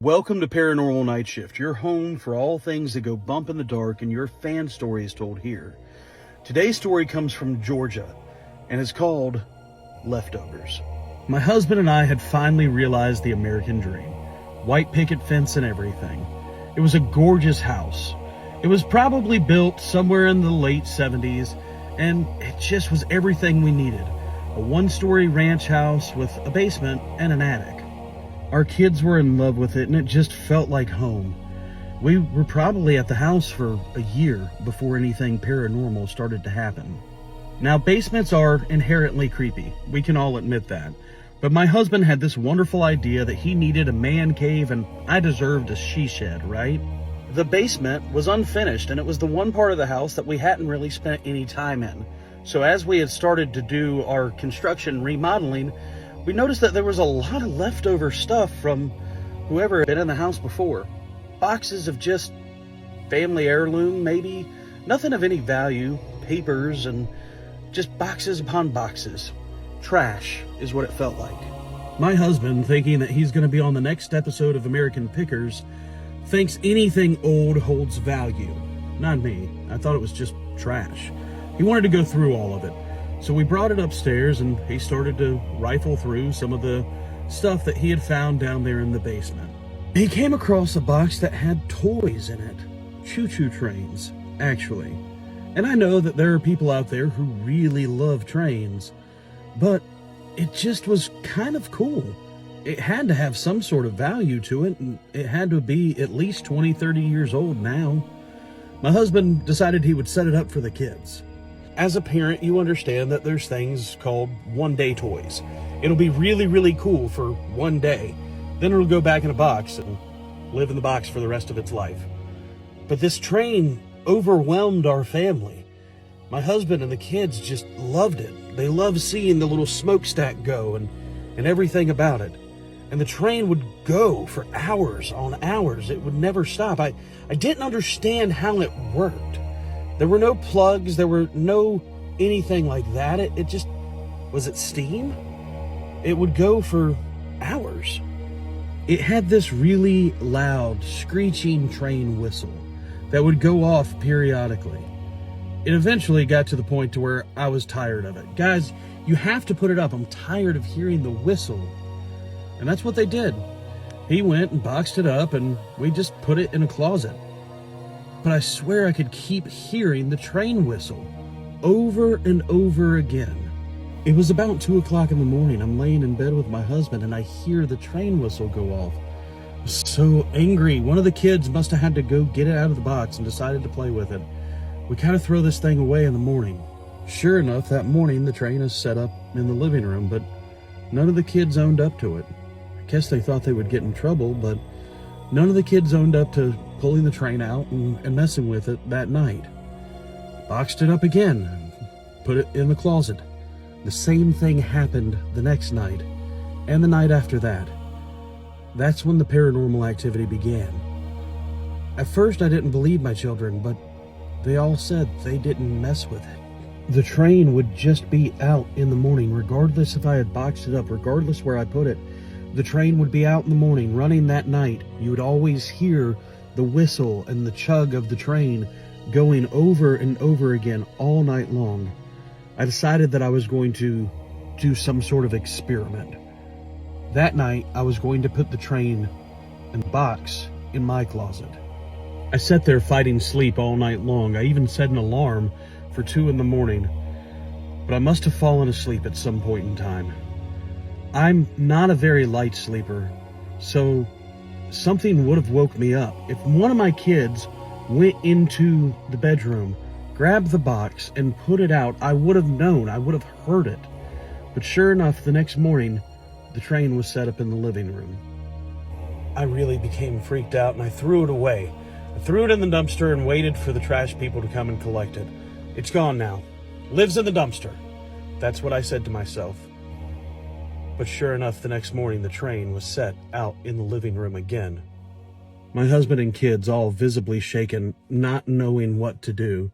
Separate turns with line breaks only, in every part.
Welcome to Paranormal Nightshift, your home for all things that go bump in the dark and your fan stories told here. Today's story comes from Georgia and is called Leftovers. My husband and I had finally realized the American dream. White picket fence and everything. It was a gorgeous house. It was probably built somewhere in the late 70s, and it just was everything we needed. A one-story ranch house with a basement and an attic. Our kids were in love with it, and it just felt like home. We were probably at the house for a year before anything paranormal started to happen. Now, basements are inherently creepy. We can all admit that. But my husband had this wonderful idea that he needed a man cave, and I deserved a she shed, right? The basement was unfinished, and it was the one part of the house that we hadn't really spent any time in. So as we had started to do our construction remodeling, we noticed that there was a lot of leftover stuff from whoever had been in the house before. Boxes of just family heirloom, maybe. Nothing of any value. Papers and just boxes upon boxes. Trash is what it felt like. My husband, thinking that he's going to be on the next episode of American Pickers, thinks anything old holds value. Not me. I thought it was just trash. He wanted to go through all of it. So we brought it upstairs and he started to rifle through some of the stuff that he had found down there in the basement. He came across a box that had toys in it. Choo-choo trains, actually. And I know that there are people out there who really love trains, but it just was kind of cool. It had to have some sort of value to it, and it had to be at least 20, 30 years old now. My husband decided he would set it up for the kids. As a parent, you understand that there's things called one-day toys. It'll be really, really cool for one day. Then it'll go back in a box and live in the box for the rest of its life. But this train overwhelmed our family. My husband and the kids just loved it. They loved seeing the little smokestack go and everything about it. And the train would go for hours on hours. It would never stop. I didn't understand how it worked. There were no plugs. There were no anything like that. It just, was it steam? It would go for hours. It had this really loud, screeching train whistle that would go off periodically. It eventually got to the point to where I was tired of it. Guys, you have to put it up. I'm tired of hearing the whistle. And that's what they did. He went and boxed it up, and we just put it in a closet. But I swear I could keep hearing the train whistle over and over again. It was about 2 o'clock in the morning. I'm laying in bed with my husband, and I hear the train whistle go off. I was so angry. One of the kids must have had to go get it out of the box and decided to play with it. We kind of throw this thing away in the morning. Sure enough, that morning the train is set up in the living room, but none of the kids owned up to it. I guess they thought they would get in trouble, but none of the kids owned up to pulling the train out and messing with it that night. Boxed it up again, put it in the closet. The same thing happened the next night, and the night after that. That's when the paranormal activity began. At first I didn't believe my children, but they all said they didn't mess with it. The train would just be out in the morning, regardless if I had boxed it up, regardless where I put it. The train would be out in the morning, running that night. You would always hear the whistle and the chug of the train going over and over again all night long. I decided that I was going to do some sort of experiment. That night, I was going to put the train and the box in my closet. I sat there fighting sleep all night long. I even set an alarm for 2 in the morning, but I must have fallen asleep at some point in time. I'm not a very light sleeper, so something would have woke me up. If one of my kids went into the bedroom, grabbed the box, and put it out, I would have known, I would have heard it. But sure enough, the next morning, the train was set up in the living room. I really became freaked out, and I threw it away. I threw it in the dumpster and waited for the trash people to come and collect it. It's gone now. Lives in the dumpster. That's what I said to myself. But sure enough, the next morning, the train was set out in the living room again. My husband and kids all visibly shaken, not knowing what to do,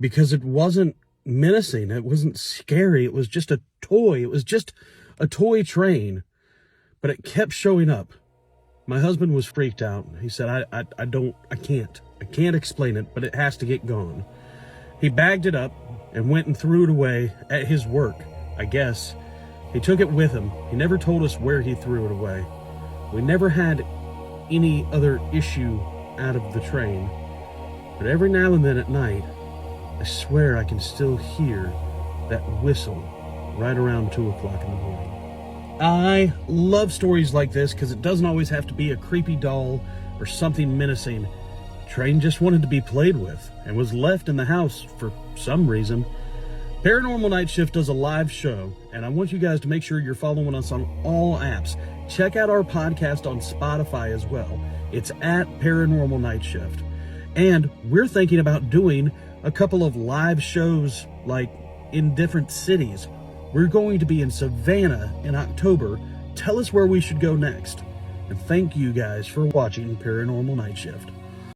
because it wasn't menacing. It wasn't scary. It was just a toy. It was just a toy train, but it kept showing up My husband was freaked out. He said, I can't explain it, but it has to get gone. He bagged it up and went and threw it away at his work, I guess. He took it with him. He never told us where he threw it away. We never had any other issue out of the train. But every now and then at night, I swear I can still hear that whistle right around 2 o'clock in the morning. I love stories like this because it doesn't always have to be a creepy doll or something menacing. Train just wanted to be played with and was left in the house for some reason. Paranormal Nightshift does a live show, and I want you guys to make sure you're following us on all apps. Check out our podcast on Spotify as well. It's at Paranormal Nightshift. And we're thinking about doing a couple of live shows like in different cities. We're going to be in Savannah in October. Tell us where we should go next. And thank you guys for watching Paranormal Nightshift.